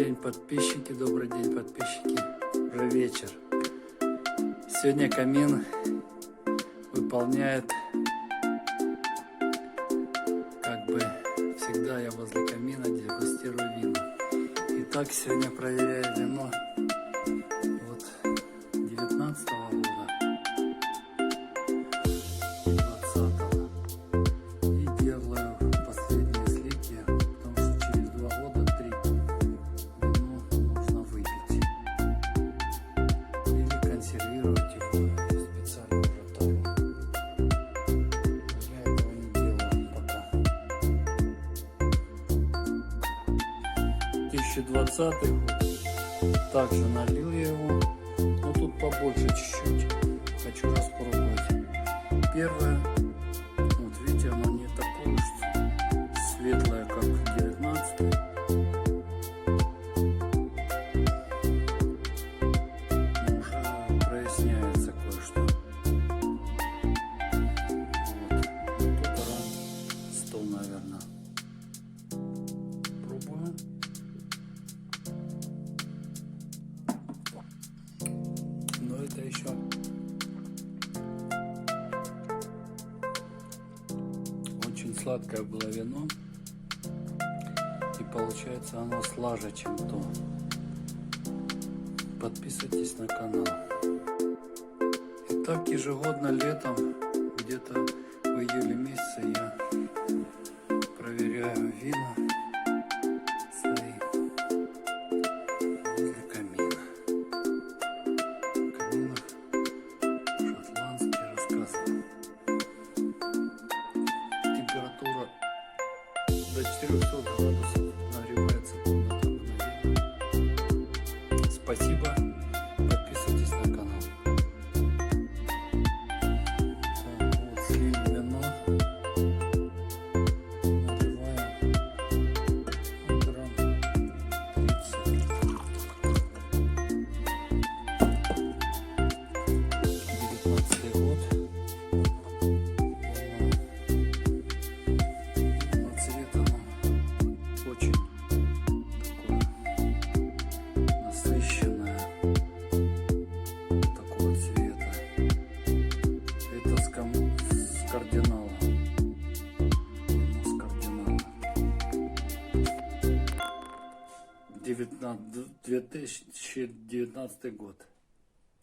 день, подписчики, добрый день, подписчики. Уже вечер. Сегодня камин выполняет, как бы всегда я возле камина дегустирую вино. Итак, сегодня проверяю вино вот 19-го года и 20-го. И делаю последние сливки, потому что через 2 года, 3 вино нужно выпить. Или консервировать его специально уже тайно. Я этого не делаю пока. 2020 год. Также налил я его, но тут побольше чуть-чуть. Хочу распробовать. Первое, вот видите, оно не такое уж светлое, как 19-й. Уже проясняется кое-что. Вот. 1,5 наверное. Пробую. Но это еще очень сладкое было вино, и получается оно слаже, чем то. Подписывайтесь на канал. Итак, ежегодно летом, где-то в июле месяце, я проверяю вина свои возле камина. Каминах шотландский, рассказывал. Температура до 400 градусов нагревается комната мгновенно. Спасибо, подписывайтесь на канал. Так, вот слили вино, наливаем грамм 30. 19-й год. Но цвет оно очень такое насыщенное, такого цвета. Это с кардинала. Вино с кардинала. 2019 год.